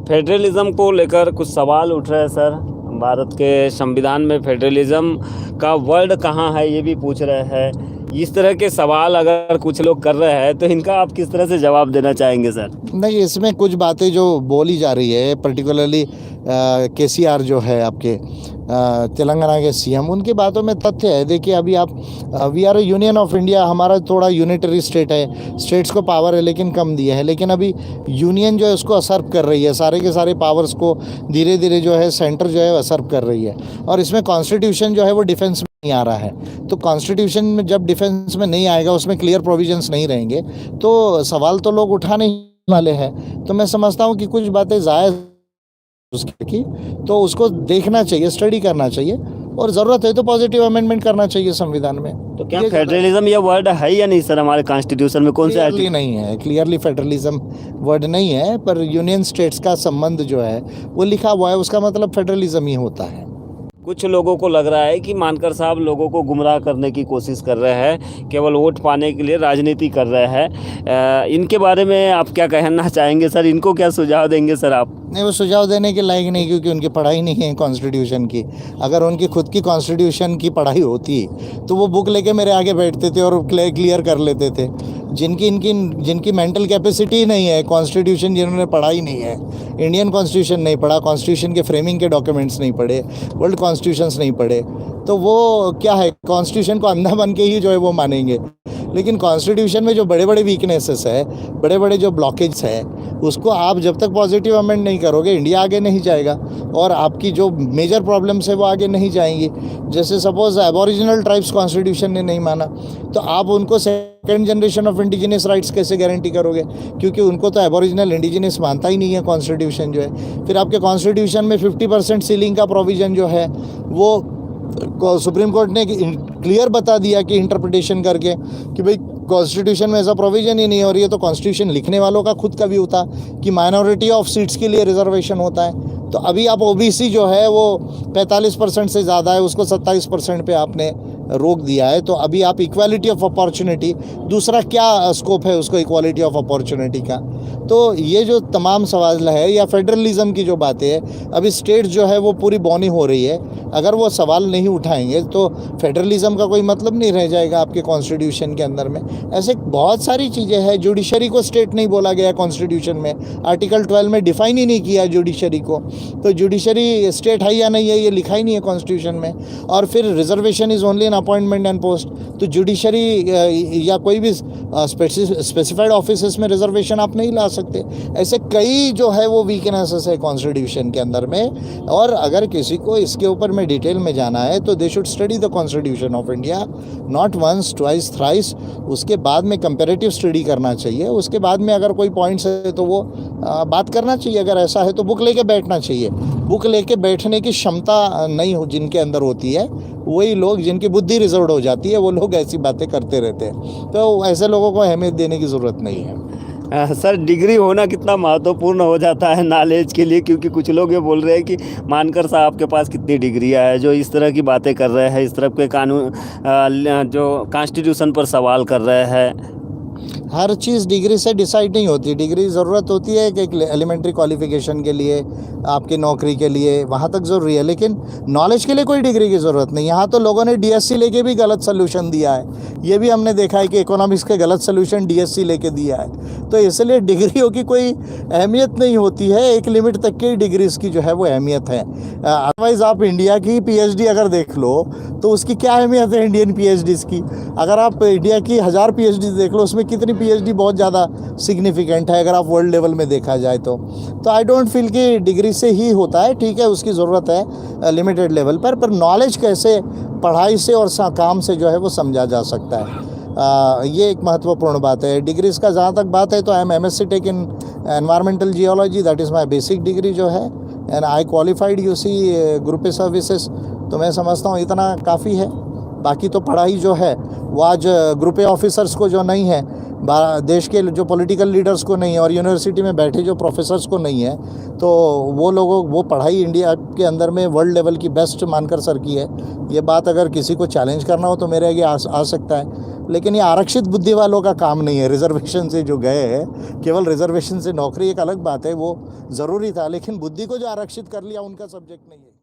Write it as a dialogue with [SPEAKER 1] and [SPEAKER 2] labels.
[SPEAKER 1] Federalism को लेकर कुछ सवाल उठ रहे हैं सर। भारत के संविधान में फेडरलिज्म का वर्ड कहाँ है ये भी पूछ रहे हैं। इस तरह के सवाल अगर कुछ लोग कर रहे हैं तो इनका आप किस तरह से जवाब देना चाहेंगे सर?
[SPEAKER 2] नहीं, इसमें कुछ बातें जो बोली जा रही है, पर्टिकुलरली केसीआर जो है आपके तेलंगाना के सीएम, उनकी बातों में तथ्य है। देखिए, अभी आप we are a union of India, हमारा थोड़ा यूनिटरी स्टेट है, स्टेट्स को पावर है लेकिन कम दिए है। लेकिन अभी यूनियन जो है उसको असर्व कर रही है, सारे के सारे पावर्स को धीरे धीरे जो है सेंटर जो है असर्व कर रही है। और इसमें कॉन्स्टिट्यूशन जो है वो डिफेंस में नहीं आ रहा है। तो कॉन्स्टिट्यूशन में जब डिफेंस में नहीं आएगा, उसमें क्लियर प्रोविजंस नहीं रहेंगे, तो सवाल तो लोग उठाने ही वाले हैं। तो मैं समझता हूँ कि कुछ बातें जायज़ उसकी, तो उसको देखना चाहिए, स्टडी करना चाहिए, और ज़रूरत है तो पॉजिटिव अमेंडमेंट करना चाहिए संविधान में।
[SPEAKER 1] तो क्या फेडरलिज्म ये वर्ड है या नहीं सर? हमारे कॉन्स्टिट्यूशन में कौन सा
[SPEAKER 2] क्लियरली नहीं है, क्लियरली फेडरलिज्म वर्ड नहीं है, पर यूनियन स्टेट्स का संबंध जो है वो लिखा हुआ है, उसका मतलब फेडरलिज्म ही होता है।
[SPEAKER 1] कुछ लोगों को लग रहा है कि मानकर साहब लोगों को गुमराह करने की कोशिश कर रहे हैं, केवल वोट पाने के लिए राजनीति कर रहे हैं। इनके बारे में आप क्या कहना चाहेंगे सर? इनको क्या सुझाव देंगे सर आप?
[SPEAKER 2] नहीं, वो सुझाव देने के लायक नहीं, क्योंकि उनकी पढ़ाई नहीं है कॉन्स्टिट्यूशन की। अगर उनकी खुद की कॉन्स्टिट्यूशन की पढ़ाई होती तो वो बुक लेके मेरे आगे बैठते थे और क्लियर कर लेते थे। जिनकी मेंटल कैपेसिटी ही नहीं है, कॉन्स्टिट्यूशन जिन्होंने पढ़ा ही नहीं है, इंडियन कॉन्स्टिट्यूशन नहीं पढ़ा, कॉन्स्टिट्यूशन के फ्रेमिंग के डॉक्यूमेंट्स नहीं पढ़े, वर्ल्ड कॉन्स्टिट्यूशंस नहीं पढ़े, तो वो क्या है, कॉन्स्टिट्यूशन को अंधा बन के ही जो है वो मानेंगे। लेकिन कॉन्स्टिट्यूशन में जो बड़े बड़े वीकनेसेस है, बड़े बड़े जो ब्लॉकेज है, उसको आप जब तक पॉजिटिव अमेंड नहीं करोगे, इंडिया आगे नहीं जाएगा, और आपकी जो मेजर प्रॉब्लम्स है वो आगे नहीं जाएंगी। जैसे सपोज एबोरिजिनल ट्राइब्स कॉन्स्टिट्यूशन ने नहीं माना, तो आप उनको second generation of indigenous rights कैसे गारंटी करोगे? क्योंकि उनको तो एबोरिजिनल इंडिजिनस मानता ही नहीं है कॉन्स्टिट्यूशन जो है। फिर आपके कॉन्स्टिट्यूशन में 50% सीलिंग का प्रोविज़न जो है वो सुप्रीम कोर्ट ने क्लियर बता दिया कि इंटरप्रिटेशन करके कि भाई कॉन्स्टिट्यूशन में ऐसा प्रोविज़न ही नहीं है। और ये तो कॉन्स्टिट्यूशन लिखने वालों का खुद का भी होता कि माइनॉरिटी ऑफ सीट्स के लिए रिजर्वेशन होता है। तो अभी आप ओबीसी जो है वो 45% से ज़्यादा है, उसको 27% पे आपने रोक दिया है। तो अभी आप इक्वालिटी ऑफ अपॉर्चुनिटी, दूसरा क्या स्कोप है उसको इक्वालिटी ऑफ अपॉर्चुनिटी का? तो ये जो तमाम सवाल है, या फेडरलिज्म की जो बातें है, अभी स्टेट जो है वो पूरी बौनी हो रही है। अगर वो सवाल नहीं उठाएंगे तो फेडरलिज्म का कोई मतलब नहीं रह जाएगा आपके कॉन्स्टिट्यूशन के अंदर में। ऐसे बहुत सारी चीज़ें हैं। जुडिशरी को स्टेट नहीं बोला गया कॉन्स्टिट्यूशन में, आर्टिकल 12 में डिफाइन ही नहीं किया जुडिशरी को। तो जुडिशरी स्टेट है या नहीं है ये लिखा ही नहीं है कॉन्स्टिट्यूशन में। और फिर reservation is only an appointment and post. तो जुडिशरी या कोई भी स्पेसिफाइड ऑफिस में रिजर्वेशन आप नहीं ला सकते। ऐसे कई जो है वो वीकनेसेस है कॉन्स्टिट्यूशन के अंदर में। और अगर किसी को इसके ऊपर में डिटेल में जाना है तो they should study the constitution of India, not once twice thrice. उसके बाद में कंपेरेटिव स्टडी करना चाहिए। उसके बाद में अगर कोई पॉइंट्स है तो वो बात करना चाहिए। अगर ऐसा है तो बुक लेके बैठना चाहिए। बुक लेके बैठने की क्षमता नहीं हो जिनके अंदर होती है, वही लोग जिनकी बुद्धि रिजर्व हो जाती है, वो लोग ऐसी बातें करते रहते हैं। तो ऐसे लोगों को अहमियत देने की ज़रूरत नहीं है।
[SPEAKER 1] सर, डिग्री होना कितना महत्वपूर्ण हो जाता है नॉलेज के लिए? क्योंकि कुछ लोग ये बोल रहे हैं कि मानकर साहब के पास कितनी डिग्रियां है जो इस तरह की बातें कर रहे हैं, इस तरह के कानून जो कॉन्स्टिट्यूशन पर सवाल कर रहे हैं।
[SPEAKER 2] हर चीज़ डिग्री से डिसाइड नहीं होती। डिग्री ज़रूरत होती है कि एक एलिमेंट्री क्वालिफिकेशन के लिए, आपकी नौकरी के लिए, वहाँ तक ज़रूरी है। लेकिन नॉलेज के लिए कोई डिग्री की ज़रूरत नहीं। यहाँ तो लोगों ने डीएससी लेके भी गलत सोल्यूशन दिया है। ये भी हमने देखा है कि इकोनॉमिक्स के गलत सोल्यूशन डीएससी लेके दिया है। तो इसलिए डिग्रियों की कोई अहमियत नहीं होती है। एक लिमिट तक की डिग्रीज़ की जो है वो अहमियत है। अदरवाइज़ आप इंडिया की पीएचडी अगर देख लो तो उसकी क्या अहमियत है इंडियन पीएचडीज़ की? अगर आप इंडिया की 1000 पीएचडी देख लो, उसमें कितनी पीएचडी बहुत ज़्यादा सिग्निफिकेंट है अगर आप वर्ल्ड लेवल में देखा जाए तो आई डोंट फील कि डिग्री से ही होता है। ठीक है, उसकी ज़रूरत है लिमिटेड लेवल पर नॉलेज कैसे पढ़ाई से और काम से जो है वो समझा जा सकता है। ये एक महत्वपूर्ण बात है। डिग्रीज़ का जहाँ तक बात है तो I am MSc tech in environmental geology, that is my basic degree जो है, and I qualified UC group A services. तो मैं समझता हूँ इतना काफ़ी है। बाकी तो पढ़ाई जो है वो आज ग्रुप ए ऑफिसर्स को जो नहीं है, देश के जो पॉलिटिकल लीडर्स को नहीं है और यूनिवर्सिटी में बैठे जो प्रोफेसर्स को नहीं है, तो वो पढ़ाई इंडिया के अंदर में वर्ल्ड लेवल की बेस्ट मानकर सर की है। ये बात अगर किसी को चैलेंज करना हो तो मेरे आगे आ सकता है, लेकिन ये आरक्षित बुद्धि वालों का काम नहीं है। रिजर्वेशन से जो गए हैं, केवल रिजर्वेशन से नौकरी एक अलग बात है, वो ज़रूरी था, लेकिन बुद्धि को जो आरक्षित कर लिया उनका सब्जेक्ट नहीं है।